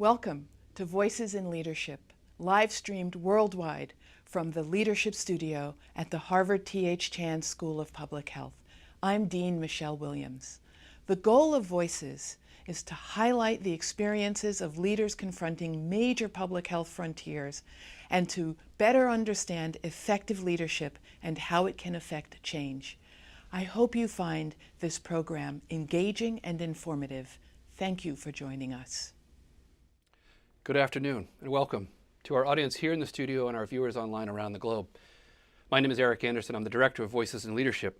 Welcome to Voices in Leadership, live streamed worldwide from the Leadership Studio at the Harvard T.H. Chan School of Public Health. I'm Dean Michelle Williams. The goal of Voices is to highlight the experiences of leaders confronting major public health frontiers and to better understand effective leadership and how it can affect change. I hope you find this program engaging and informative. Thank you for joining us. Good afternoon and welcome to our audience here in the studio and our viewers online around the globe. My name is Eric Anderson. I'm the Director of Voices in Leadership.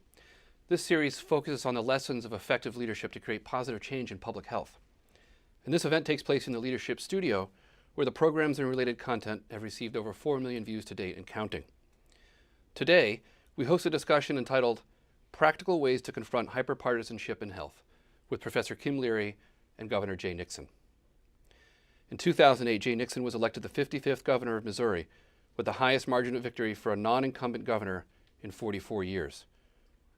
This series focuses on the lessons of effective leadership to create positive change in public health. And this event takes place in the Leadership Studio, where the programs and related content have received over 4 million views to date and counting. Today, we host a discussion entitled Practical Ways to Confront Hyper-Partisanship in Health with Professor Kim Leary and Governor Jay Nixon. In 2008, Jay Nixon was elected the 55th governor of Missouri with the highest margin of victory for a non-incumbent governor in 44 years.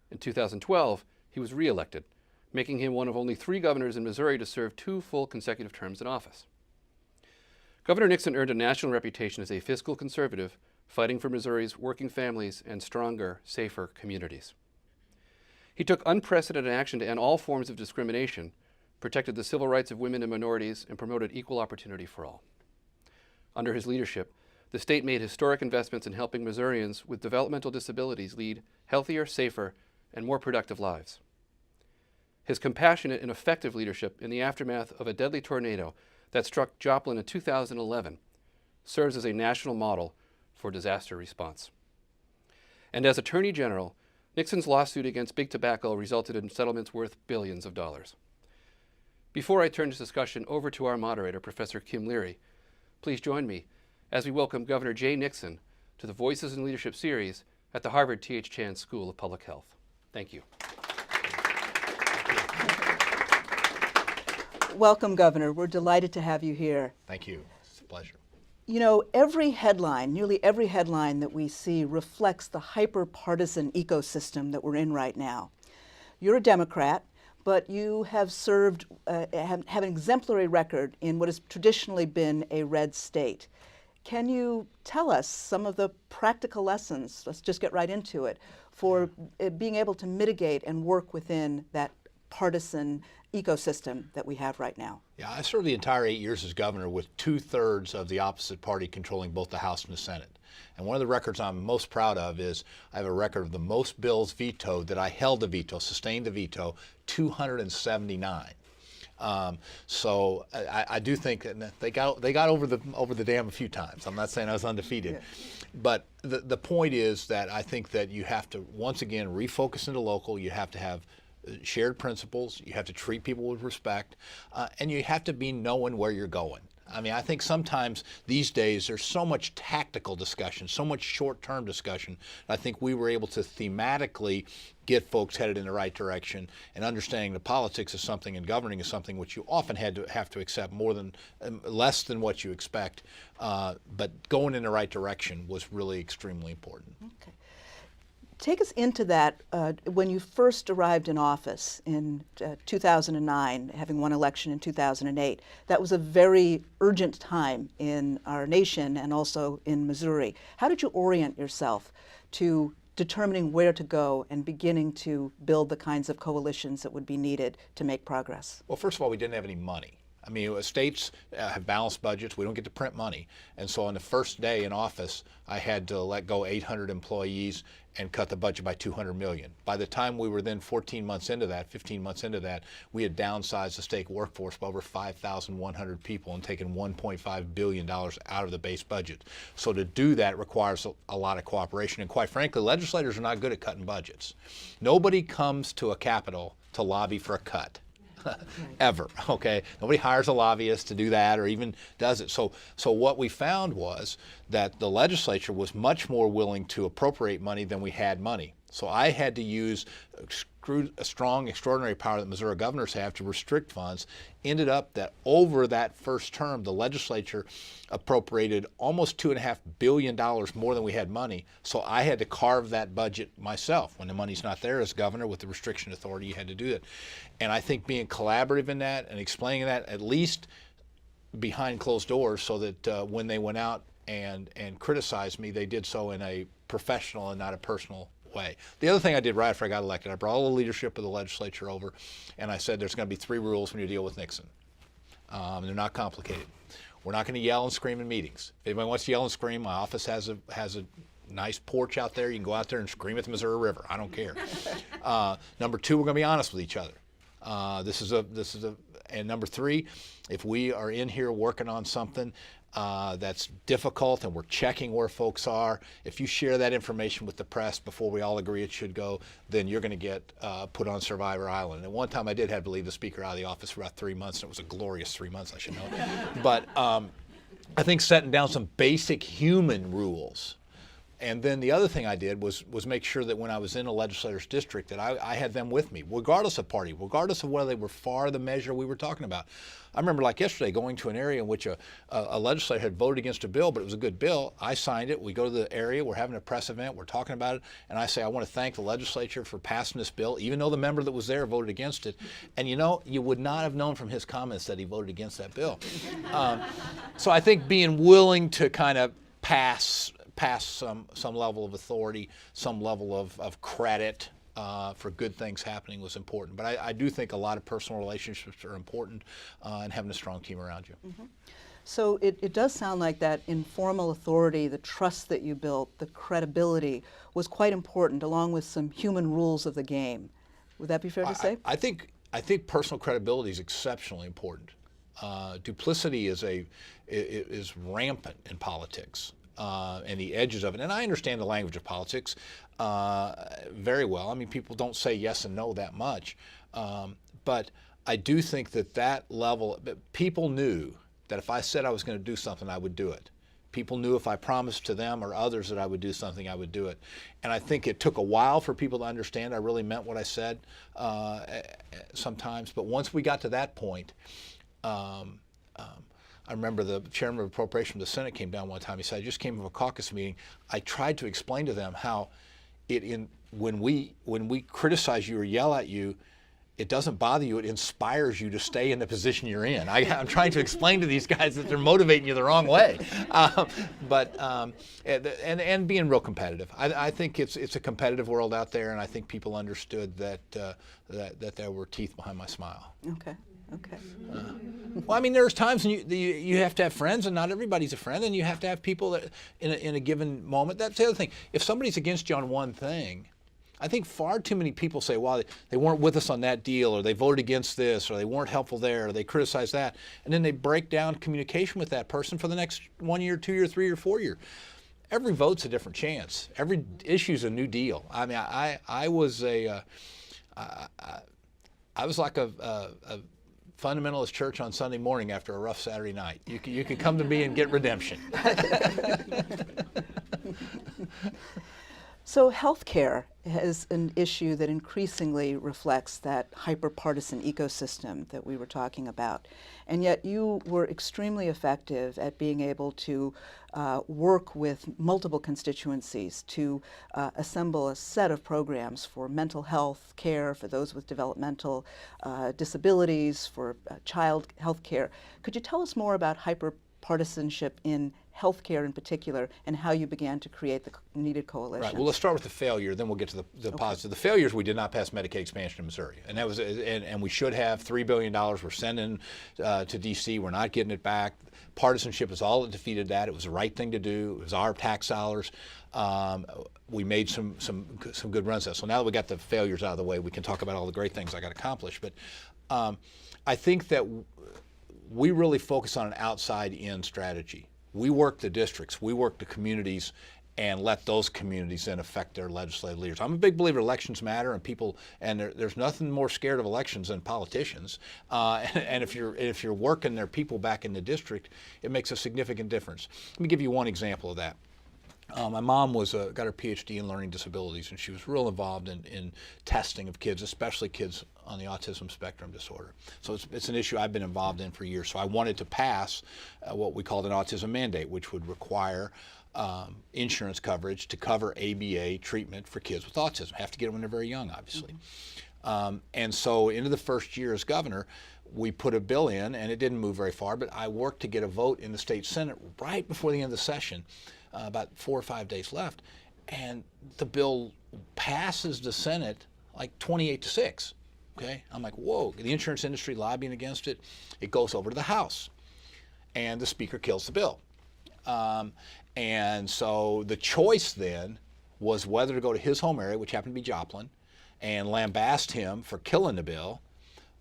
In 2012, he was re-elected, making him one of only 3 governors in Missouri to serve 2 full consecutive terms in office. Governor Nixon earned a national reputation as a fiscal conservative, fighting for Missouri's working families and stronger, safer communities. He took unprecedented action to end all forms of discrimination, protected the civil rights of women and minorities, and promoted equal opportunity for all. Under his leadership, the state made historic investments in helping Missourians with developmental disabilities lead healthier, safer, and more productive lives. His compassionate and effective leadership in the aftermath of a deadly tornado that struck Joplin in 2011 serves as a national model for disaster response. And as Attorney General, Nixon's lawsuit against Big Tobacco resulted in settlements worth billions of dollars. Before I turn this discussion over to our moderator, Professor Kim Leary, please join me as we welcome Governor Jay Nixon to the Voices in Leadership series at the Harvard T.H. Chan School of Public Health. Thank you. Welcome, Governor. We're delighted to have you here. Thank you. It's a pleasure. You know, every headline, nearly every headline that we see reflects the hyper-partisan ecosystem that we're in right now. You're a Democrat, but you have served, have an exemplary record in what has traditionally been a red state. Can you tell us some of the practical lessons, let's just get right into it, for being able to mitigate and work within that partisan ecosystem that we have right now? Yeah, I served the entire 8 years as governor with 2/3 of the opposite party controlling both the House and the Senate. And one of the records I'm most proud of is I have a record of the most bills vetoed that I held the veto, sustained the veto, 279. So I do think that they got over the dam a few times. I'm not saying I was undefeated, but the point is that I think that you have to once again refocus into local. You have to have shared principles. You have to treat people with respect, and you have to be knowing where you're going. I mean, I think sometimes these days there's so much tactical discussion, so much short-term discussion. I think we were able to thematically get folks headed in the right direction, and understanding the politics is something and governing is something which you often have to accept less than what you expect. But going in the right direction was really extremely important. Okay. Take us into that when you first arrived in office in 2009, having won election in 2008. That was a very urgent time in our nation and also in Missouri. How did you orient yourself to determining where to go and beginning to build the kinds of coalitions that would be needed to make progress? Well, first of all, we didn't have any money. I mean, states have balanced budgets. We don't get to print money. And so on the first day in office, I had to let go 800 employees and cut the budget by $200 million. By the time we were then 15 months into that, we had downsized the state workforce by over 5,100 people and taken $1.5 billion out of the base budget. So to do that requires a lot of cooperation. And quite frankly, legislators are not good at cutting budgets. Nobody comes to a Capitol to lobby for a cut. Ever, okay? Nobody hires a lobbyist to do that or even does it. So what we found was that the legislature was much more willing to appropriate money than we had money. So I had to use a strong, extraordinary power that Missouri governors have to restrict funds. Ended up that over that first term, the legislature appropriated almost $2.5 billion more than we had money. So I had to carve that budget myself. When the money's not there as governor with the restriction authority, you had to do that. And I think being collaborative in that and explaining that, at least behind closed doors so that when they went out and criticized me, they did so in a professional and not a personal way. The other thing I did right after I got elected, I brought all the leadership of the legislature over, and I said there's going to be 3 rules when you deal with Nixon. They're not complicated. We're not going to yell and scream in meetings. If anybody wants to yell and scream, my office has a nice porch out there. You can go out there and scream at the Missouri River. I don't care. Number 2, we're going to be honest with each other. And number 3, if we are in here working on something that's difficult and we're checking where folks are, if you share that information with the press before we all agree it should go, then you're going to get put on Survivor Island. And one time I did have to leave the speaker out of the office for about 3 months, and it was a glorious 3 months, I should know. But I think setting down some basic human rules. And then the other thing I did was make sure that when I was in a legislator's district that I had them with me, regardless of party, regardless of whether they were far the measure we were talking about. I remember like yesterday going to an area in which a legislator had voted against a bill, but it was a good bill. I signed it. We go to the area. We're having a press event. We're talking about it. And I say, I want to thank the legislature for passing this bill, even though the member that was there voted against it. And you know, you would not have known from his comments that he voted against that bill. So I think being willing to kind of pass some level of authority, some level of credit for good things happening was important. But I do think a lot of personal relationships are important and having a strong team around you. Mm-hmm. So it does sound like that informal authority, the trust that you built, the credibility was quite important, along with some human rules of the game. Would that be fair to say? I think personal credibility is exceptionally important. Duplicity is rampant in politics. And the edges of it. And I understand the language of politics very well. I mean, people don't say yes and no that much. But I do think that level, people knew that if I said I was going to do something, I would do it. People knew if I promised to them or others that I would do something, I would do it. And I think it took a while for people to understand I really meant what I said sometimes. But once we got to that point, I remember the chairman of appropriation of the Senate came down one time. He said, I just came from a caucus meeting. I tried to explain to them how when we criticize you or yell at you, it doesn't bother you. It inspires you to stay in the position you're in. I'm trying to explain to these guys that they're motivating you the wrong way. And being real competitive. I think it's a competitive world out there, and I think people understood that there were teeth behind my smile. Okay. Okay. Well, I mean, there's times when you have to have friends, and not everybody's a friend, and you have to have people that in a given moment. That's the other thing. If somebody's against you on one thing, I think far too many people say, well, they weren't with us on that deal, or they voted against this, or they weren't helpful there, or they criticized that, and then they break down communication with that person for the next 1 year, 2 year, 3 year, 4 year. Every vote's a different chance. Every issue's a new deal. I mean, I was like a fundamentalist church on Sunday morning after a rough Saturday night. You could come to me and get redemption. So healthcare is an issue that increasingly reflects that hyper-partisan ecosystem that we were talking about. And yet you were extremely effective at being able to work with multiple constituencies to assemble a set of programs for mental health care, for those with developmental disabilities, for child health care. Could you tell us more about hyper-partisanship in healthcare in particular, and how you began to create the needed coalition? Right. Well, let's start with the failure, then we'll get to the positive. The failures: we did not pass Medicaid expansion in Missouri, and that was, and we should have. $3 billion we're sending to D.C. We're not getting it back. Partisanship is all that defeated that. It was the right thing to do. It was our tax dollars. We made some good runs at it. So now that we got the failures out of the way, we can talk about all the great things I got accomplished. But I think that we really focus on an outside-in strategy. We work the districts, we work the communities, and let those communities then affect their legislative leaders. I'm a big believer elections matter, and people, and there's nothing more scared of elections than politicians. And if you're working their people back in the district, it makes a significant difference. Let me give you one example of that. My mom got her PhD in learning disabilities, and she was real involved in testing of kids, especially kids on the autism spectrum disorder. So it's an issue I've been involved in for years. So I wanted to pass what we called an autism mandate, which would require insurance coverage to cover ABA treatment for kids with autism. Have to get it when they're very young, obviously. And so into the first year as governor, we put a bill in, and it didn't move very far, but I worked to get a vote in the state Senate right before the end of the session, about 4 or 5 days left, and the bill passes the Senate like 28-6. Okay, I'm like, whoa, the insurance industry lobbying against it. It goes over to the House, and the Speaker kills the bill. And so the choice then was whether to go to his home area, which happened to be Joplin, and lambast him for killing the bill,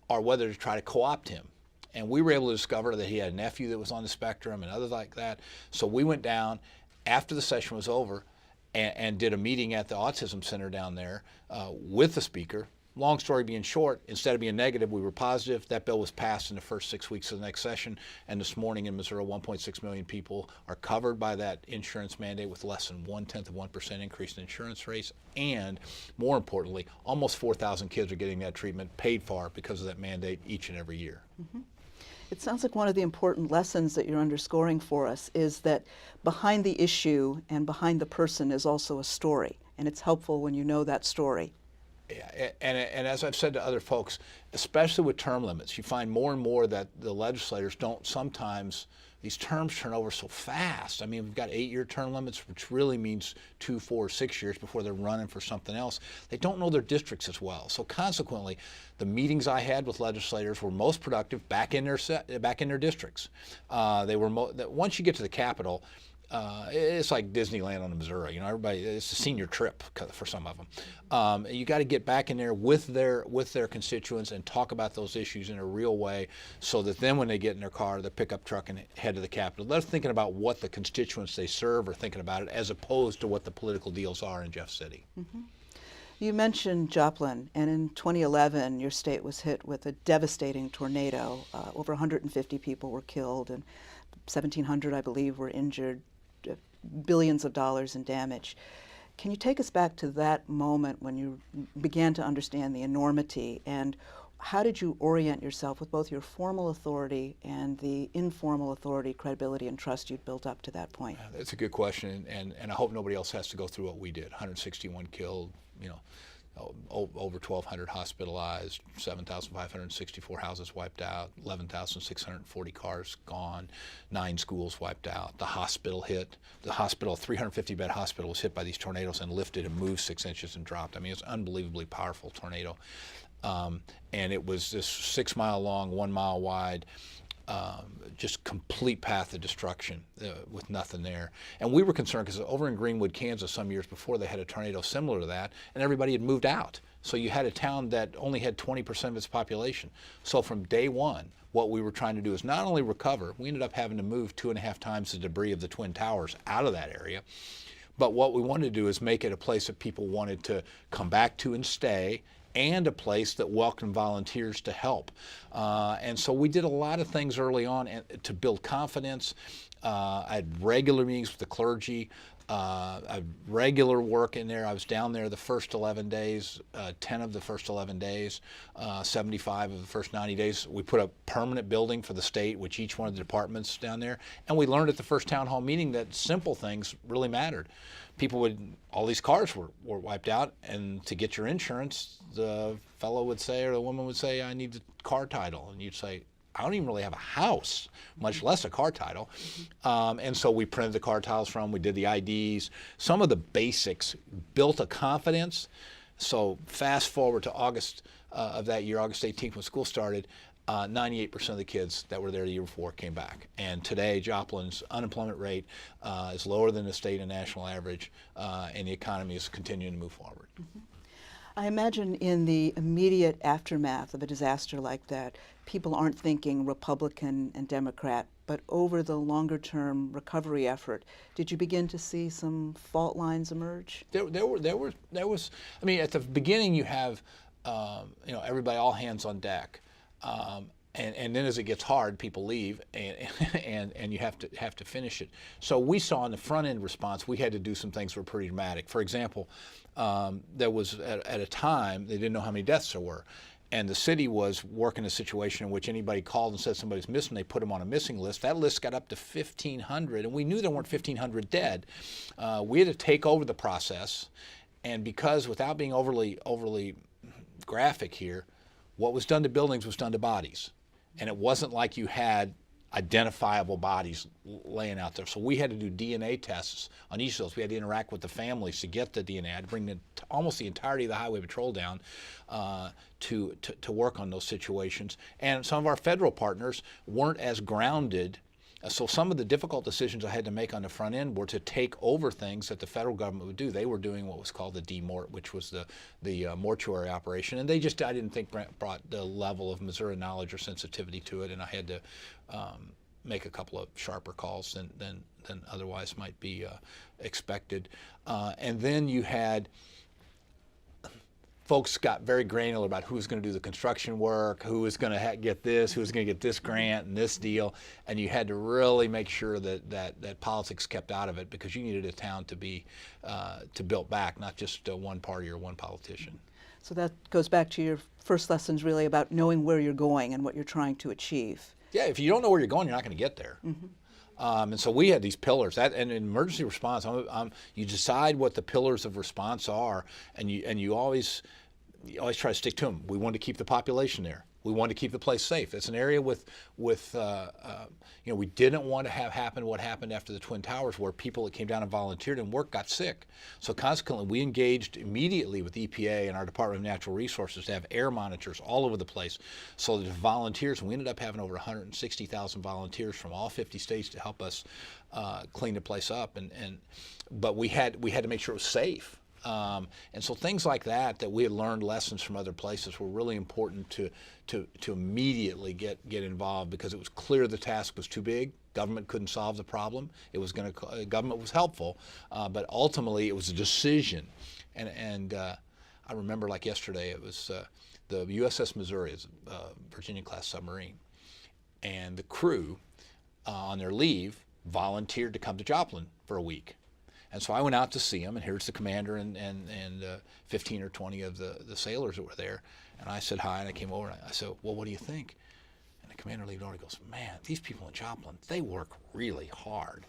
or whether to try to co-opt him. And we were able to discover that he had a nephew that was on the spectrum and others like that. So we went down after the session was over and did a meeting at the Autism Center down there with the Speaker. Long story being short, instead of being negative, we were positive. That bill was passed in the first 6 weeks of the next session. And this morning in Missouri, 1.6 million people are covered by that insurance mandate with less than 0.1% increase in insurance rates. And more importantly, almost 4,000 kids are getting that treatment paid for because of that mandate each and every year. Mm-hmm. It sounds like one of the important lessons that you're underscoring for us is that behind the issue and behind the person is also a story. And it's helpful when you know that story. Yeah, and as I've said to other folks, especially with term limits, you find more and more that the legislators don't sometimes, these terms turn over so fast. I mean, we've got 8-year term limits, which really means 2, 4, 6 years before they're running for something else. They don't know their districts as well. So consequently, the meetings I had with legislators were most productive back in their districts. They were once you get to the Capitol, it's like Disneyland on Missouri. You know, it's a senior trip for some of them. You got to get back in there with their constituents and talk about those issues in a real way, so that then when they get in their car, their pickup truck, and head to the Capitol, they're thinking about what the constituents they serve are thinking about it, as opposed to what the political deals are in Jeff City. Mm-hmm. You mentioned Joplin, and in 2011, your state was hit with a devastating tornado. Over 150 people were killed, and 1,700, I believe, were injured. Billions of dollars in damage. Can you take us back to that moment when you began to understand the enormity, and how did you orient yourself with both your formal authority and the informal authority, credibility, and trust you'd built up to that point? That's a good question, and I hope nobody else has to go through what we did. 161 killed, you know, over 1,200 hospitalized, 7,564 houses wiped out, 11,640 cars gone, 9 schools wiped out. The hospital hit. The hospital, 350-bed hospital, was hit by these tornadoes and lifted and moved 6 inches and dropped. I mean, it's an unbelievably powerful tornado. And it was this 6 mile long, 1 mile wide, just complete path of destruction with nothing there. And we were concerned because over in Greenwood, Kansas, some years before, they had a tornado similar to that, and everybody had moved out. So you had a town that only had 20% of its population. So from day one, what we were trying to do is not only recover, we ended up having to move 2.5 times the debris of the Twin Towers out of that area, but what we wanted to do is make it a place that people wanted to come back to and stay, and a place that welcomed volunteers to help. And so we did a lot of things early on to build confidence. I had regular meetings with the clergy. I had regular work in there. I was down there the first 11 days, 10 of the first 11 days, 75 of the first 90 days. We put a permanent building for the state, which each one of the departments down there. And we learned at the first town hall meeting that simple things really mattered. All these cars were wiped out, and to get your insurance, the fellow would say, or the woman would say, I need the car title. And you'd say, I don't even really have a house, much less a car title. And so we printed the car titles from them, we did the IDs. Some of the basics built a confidence. So fast forward to August of that year, August 18th, when school started, 98% of the kids that were there the year before came back. And today, Joplin's unemployment rate is lower than the state and national average, and the economy is continuing to move forward. Mm-hmm. I imagine in the immediate aftermath of a disaster like that, people aren't thinking Republican and Democrat, but over the longer-term recovery effort, did you begin to see some fault lines emerge? There was. I mean, at the beginning, you have, everybody, all hands on deck. And then as it gets hard, people leave, and you have to finish it. So we saw in the front end response, we had to do some things that were pretty dramatic. For example, there was at a time they didn't know how many deaths there were, and the city was working a situation in which anybody called and said somebody's missing, they put them on a missing list. That list got up to 1,500, and we knew there weren't 1,500 dead. We had to take over the process, and because, without being overly graphic here, what was done to buildings was done to bodies. And it wasn't like you had identifiable bodies laying out there. So we had to do DNA tests on each of those. We had to interact with the families to get the DNA. I had to bring almost the entirety of the Highway Patrol down to work on those situations. And some of our federal partners weren't as grounded. So some of the difficult decisions I had to make on the front end were to take over things that the federal government would do. They were doing what was called the DMORT, which was the mortuary operation, and I didn't think brought the level of Missouri knowledge or sensitivity to it, and I had to make a couple of sharper calls than otherwise might be expected. And then you had folks got very granular about who was going to do the construction work, who was going to get this, who was going to get this grant and this deal, and you had to really make sure that politics kept out of it, because you needed a town to be built back, not just one party or one politician. So that goes back to your first lessons, really, about knowing where you're going and what you're trying to achieve. Yeah, if you don't know where you're going, you're not going to get there. And so we had these pillars. And in emergency response, you decide what the pillars of response are, and you always try to stick to them. We want to keep the population there. We want to keep the place safe. It's an area we didn't want to have happen what happened after the Twin Towers, where people that came down and volunteered and worked got sick. So consequently, we engaged immediately with EPA and our Department of Natural Resources to have air monitors all over the place. So that volunteers, and we ended up having over 160,000 volunteers from all 50 states to help us clean the place up. But we had to make sure it was safe. And so things like that we had learned lessons from other places were really important to immediately get involved, because it was clear the task was too big. Government couldn't solve the problem. Government was helpful, but ultimately it was a decision. And I remember like yesterday, it was the USS Missouri is a Virginia-class submarine, and the crew on their leave volunteered to come to Joplin for a week. And so I went out to see them, and here's the commander and 15 or 20 of the sailors that were there. And I said hi, and I came over, and I said, well, what do you think? And the commander leaned over and goes, man, these people in Joplin, they work really hard.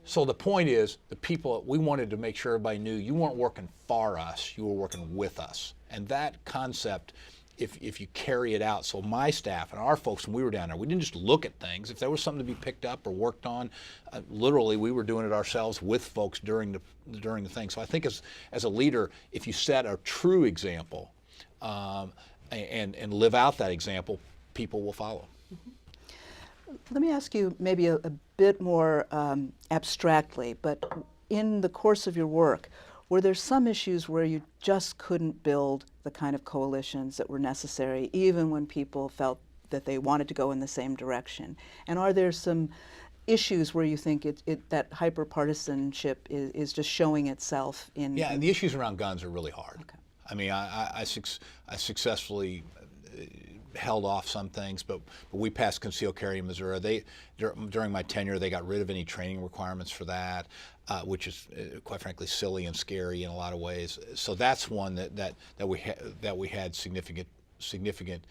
So the point is, the people, we wanted to make sure everybody knew you weren't working for us, you were working with us. And that concept, if you carry it out. So my staff and our folks, when we were down there, we didn't just look at things. If there was something to be picked up or worked on, literally we were doing it ourselves with folks during the thing. So I think as a leader, if you set a true example and live out that example, people will follow. Let me ask you maybe a bit more abstractly, but in the course of your work, were there some issues where you just couldn't build the kind of coalitions that were necessary, even when people felt that they wanted to go in the same direction? And are there some issues where you think that hyper-partisanship is just showing itself in? Yeah, and the issues around guns are really hard. Okay. I mean, I successfully held off some things, but we passed concealed carry in Missouri. During my tenure, they got rid of any training requirements for that, which is quite frankly silly and scary in a lot of ways. So that's one that we had significant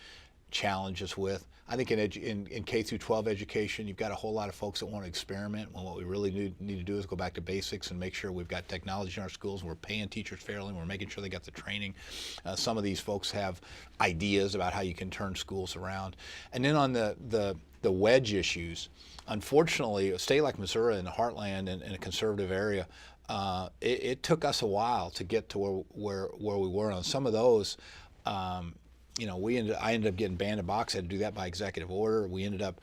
challenges with. I think in K through 12 education, you've got a whole lot of folks that want to experiment, when what we really need to do is go back to basics and make sure we've got technology in our schools, and we're paying teachers fairly, and we're making sure they got the training. Some of these folks have ideas about how you can turn schools around. And then on the wedge issues, unfortunately, a state like Missouri in the heartland and in a conservative area, it took us a while to get to where we were on some of those. I ended up getting banned in box. I had to do that by executive order. We ended up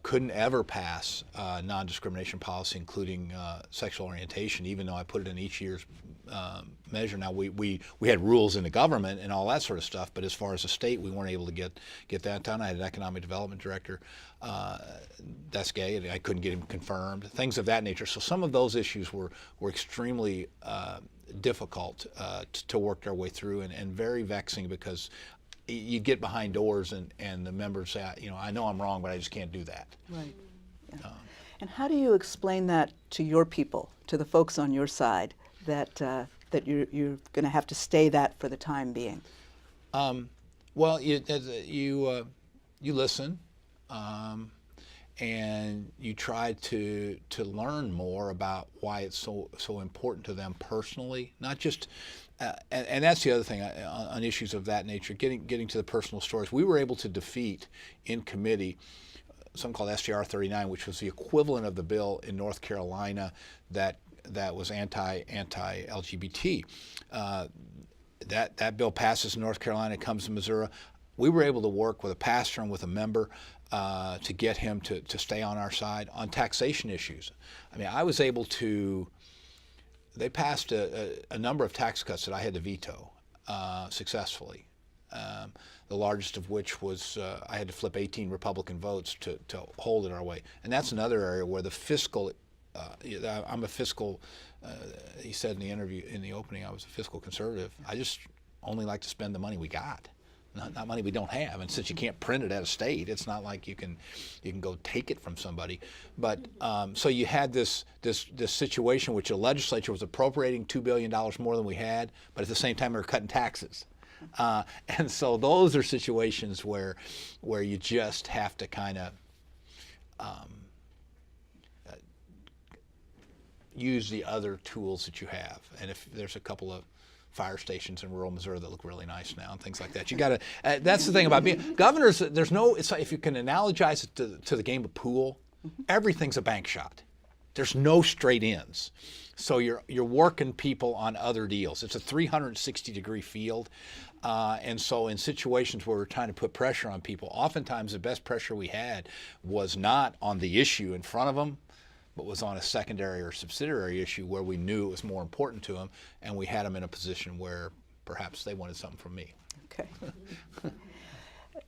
couldn't ever pass non-discrimination policy, including sexual orientation, even though I put it in each year's measure. Now we had rules in the government and all that sort of stuff, but as far as the state, we weren't able to get that done. I had an economic development director that's gay, and I couldn't get him confirmed. Things of that nature. So some of those issues were extremely difficult to work their way through, and very vexing, because you get behind doors and the members say, I know I'm wrong, but I just can't do that. Right. Yeah. And how do you explain that to your people, to the folks on your side, that you're going to have to stay that for the time being? Well, you listen, and you try to learn more about why it's so important to them personally, not just And that's the other thing on issues of that nature, getting to the personal stories. We were able to defeat in committee something called SJR 39, which was the equivalent of the bill in North Carolina that was anti-LGBT. That bill passes in North Carolina, comes to Missouri. We were able to work with a pastor and with a member to get him to stay on our side on taxation issues. I mean, I was able to. They passed a number of tax cuts that I had to veto successfully. The largest of which was I had to flip 18 Republican votes to hold it our way. And that's another area where the fiscal, I'm a fiscal, he said in the interview, in the opening, I was a fiscal conservative. I just only like to spend the money we got, not money we don't have. And since you can't print it at a state, it's not like you can go take it from somebody. But so you had this situation which the legislature was appropriating $2 billion more than we had, but at the same time they were cutting taxes. And so those are situations where you just have to kind of use the other tools that you have. And if there's a couple of fire stations in rural Missouri that look really nice now and things like that, you got to. That's the thing about being governors. There's no. It's like if you can analogize it to the game of pool, everything's a bank shot. There's no straight ends. So you're working people on other deals. It's a 360-degree field. And so in situations where we're trying to put pressure on people, oftentimes the best pressure we had was not on the issue in front of them, but was on a secondary or subsidiary issue where we knew it was more important to them, and we had them in a position where perhaps they wanted something from me. Okay.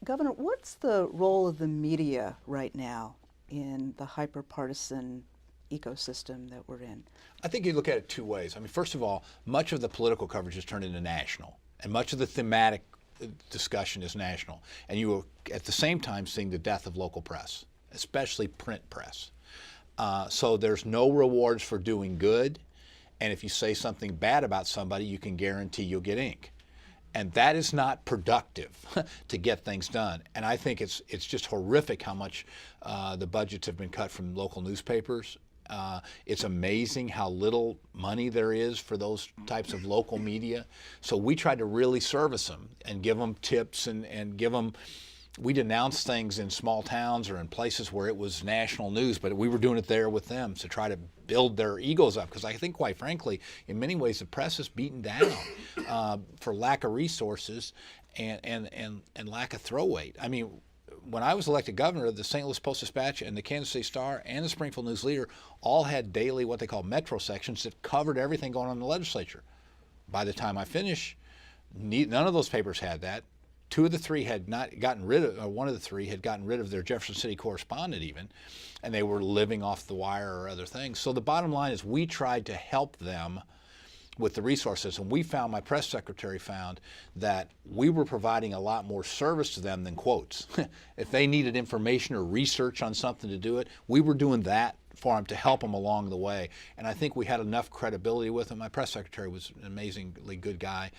Governor, what's the role of the media right now in the hyper-partisan ecosystem that we're in? I think you look at it two ways. I mean, first of all, much of the political coverage has turned into national, and much of the thematic discussion is national. And you are at the same time seeing the death of local press, especially print press. So there's no rewards for doing good, and if you say something bad about somebody, you can guarantee you'll get ink. And that is not productive to get things done. And I think it's just horrific how much the budgets have been cut from local newspapers. It's amazing how little money there is for those types of local media. So we tried to really service them and give them tips and give them. We denounced things in small towns or in places where it was national news, but we were doing it there with them to try to build their egos up. Because I think, quite frankly, in many ways, the press is beaten down for lack of resources and lack of throw weight. I mean, when I was elected governor, the St. Louis Post-Dispatch and the Kansas City Star and the Springfield News-Leader all had daily what they call metro sections that covered everything going on in the legislature. By the time I finished, none of those papers had that. Two of the three had not gotten rid of, or one of the three had gotten rid of their Jefferson City correspondent even, and they were living off the wire or other things. So the bottom line is we tried to help them with the resources, and my press secretary found that we were providing a lot more service to them than quotes. If they needed information or research on something to do it, we were doing that for them to help them along the way. And I think we had enough credibility with them. My press secretary was an amazingly good guy,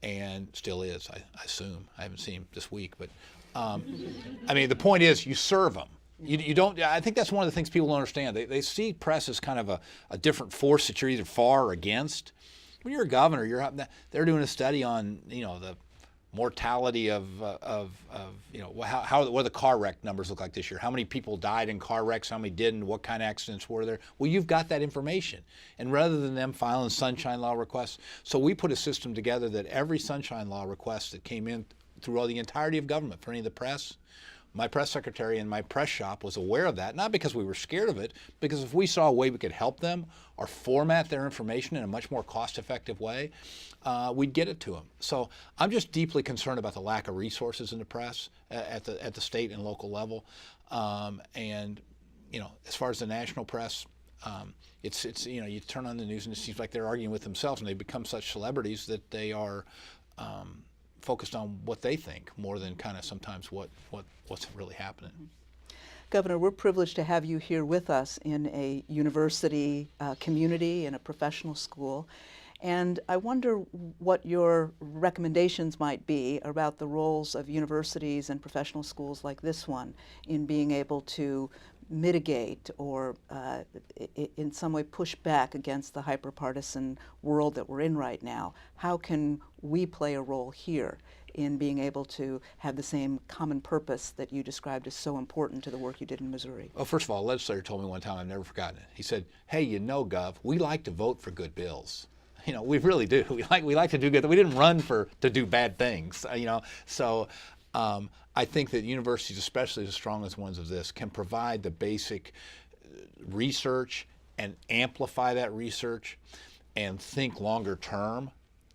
and still is, I assume. I haven't seen him this week, but I mean, the point is you serve them. You don't. I think that's one of the things people don't understand. They see press as kind of a different force that you're either for or against. When you're a governor, they're doing a study on the mortality of what the car wreck numbers look like this year. How many people died in car wrecks? How many didn't? What kind of accidents were there? Well, you've got that information. And rather than them filing sunshine law requests, so we put a system together that every sunshine law request that came in through all the entirety of government for any of the press, my press secretary and my press shop was aware of that, not because we were scared of it, because if we saw a way we could help them or format their information in a much more cost-effective way, we'd get it to them. So I'm just deeply concerned about the lack of resources in the press at the state and local level. And as far as the national press, it's you turn on the news and it seems like they're arguing with themselves, and they become such celebrities that they are focused on what they think more than kind of sometimes what's really happening. Governor, we're privileged to have you here with us in a university community, in a professional school. And I wonder what your recommendations might be about the roles of universities and professional schools like this one in being able to mitigate or in some way push back against the hyper-partisan world that we're in right now? How can we play a role here in being able to have the same common purpose that you described as so important to the work you did in Missouri? Well, first of all, a legislator told me one time, I've never forgotten it. He said, "Hey, you know, Gov, we like to vote for good bills." You know, we really do. We like to do good. We didn't run to do bad things. You know, so I think that universities, especially the strongest ones of this, can provide the basic research and amplify that research and think longer term.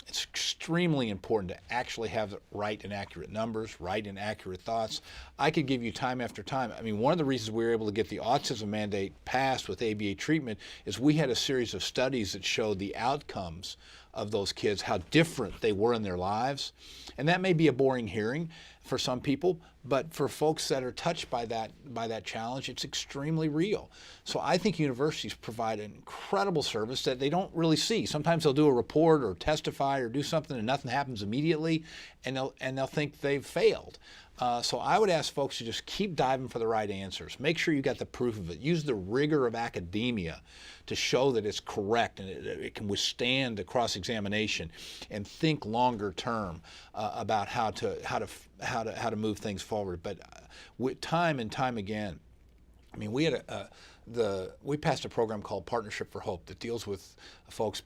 It's extremely important to actually have right and accurate numbers, right and accurate thoughts. I could give you time after time. I mean, one of the reasons we were able to get the autism mandate passed with ABA treatment is we had a series of studies that showed the outcomes of those kids, how different they were in their lives. And that may be a boring hearing for some people, but for folks that are touched by that challenge, it's extremely real. So I think universities provide an incredible service that they don't really see. Sometimes they'll do a report or testify or do something and nothing happens immediately, and they'll think they've failed. So I would ask folks to just keep diving for the right answers. Make sure you got the proof of it. Use the rigor of academia to show that it's correct and it can withstand the cross-examination, and think longer term about how to move things forward. But with time and time again, I mean, we had we passed a program called Partnership for Hope that deals with folks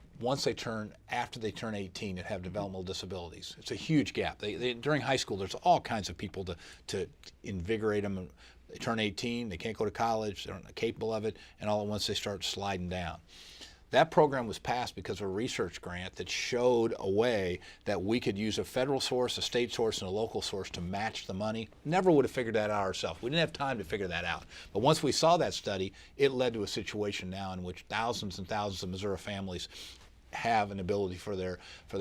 after they turn 18 and have developmental disabilities. It's a huge gap. During high school, there's all kinds of people to invigorate them. They turn 18, they can't go to college, they're not capable of it, and all at once they start sliding down. That program was passed because of a research grant that showed a way that we could use a federal source, a state source, and a local source to match the money. Never would have figured that out ourselves. We didn't have time to figure that out. But once we saw that study, it led to a situation now in which thousands and thousands of Missouri families have an ability for their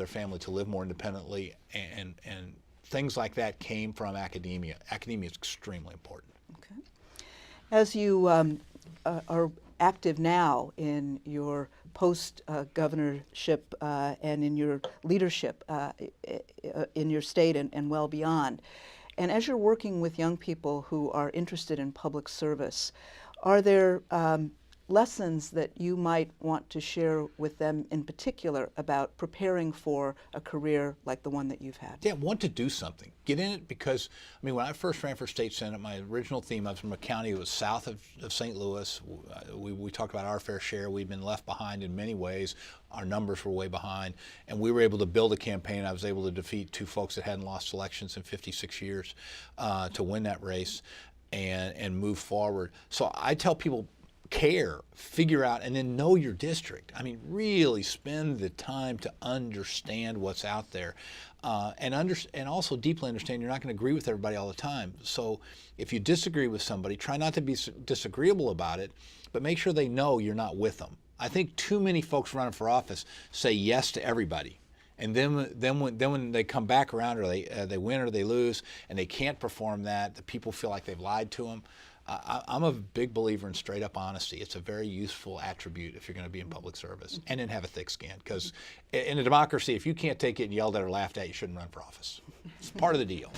family to live more independently, and things like that came from academia. Academia is extremely important. Okay. As you are active now in your post-governorship and in your leadership in your state and well beyond, and as you're working with young people who are interested in public service, are there lessons that you might want to share with them in particular about preparing for a career like the one that you've had? Yeah, want to do something. Get in it, because, I mean, when I first ran for state senate, my original theme, I was from a county that was south of St. Louis. We talked about our fair share. We'd been left behind in many ways. Our numbers were way behind, and we were able to build a campaign. I was able to defeat two folks that hadn't lost elections in 56 years to win that race and move forward. So I tell people, figure out, and then know your district. I mean, really spend the time to understand what's out there, and also deeply understand you're not going to agree with everybody all the time. So if you disagree with somebody, try not to be disagreeable about it, but make sure they know you're not with them. I think too many folks running for office say yes to everybody. And then when they come back around, or they win or they lose, and they can't perform that, the people feel like they've lied to them. I'm a big believer in straight up honesty. It's a very useful attribute if you're going to be in public service, and then have a thick skin, because in a democracy, if you can't take it and yelled at or laughed at, you shouldn't run for office. It's part of the deal.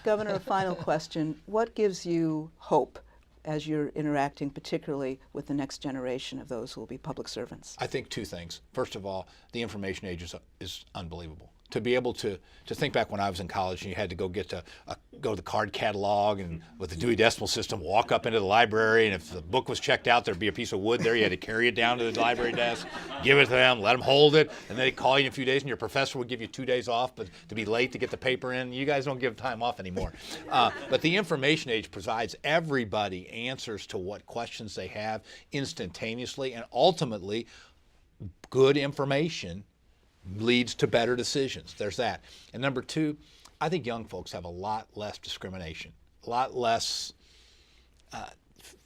Governor, a final question. What gives you hope as you're interacting particularly with the next generation of those who will be public servants? I think two things. First of all, the information age is unbelievable. To be able to think back when I was in college and you had to go go to the card catalog, and with the Dewey Decimal System, walk up into the library, and if the book was checked out, there'd be a piece of wood there. You had to carry it down to the library desk, give it to them, let them hold it, and then they'd call you in a few days, and your professor would give you 2 days off, but to be late to get the paper in. You guys don't give time off anymore. But the information age provides everybody answers to what questions they have instantaneously, and ultimately, good information leads to better decisions. There's that. And number two, I think young folks have a lot less discrimination, a lot less,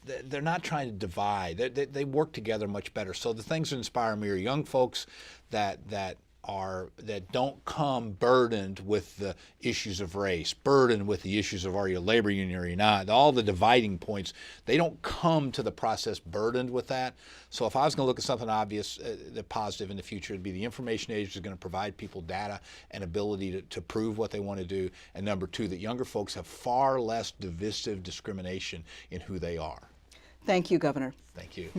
they're not trying to divide. They work together much better. So the things that inspire me are young folks that that don't come burdened with the issues of race, burdened with the issues of are you a labor union or you're not, all the dividing points, they don't come to the process burdened with that. So if I was going to look at something obvious, the positive in the future, it'd be the information age is going to provide people data and ability to prove what they want to do. And number two, that younger folks have far less divisive discrimination in who they are. Thank you, Governor. Thank you.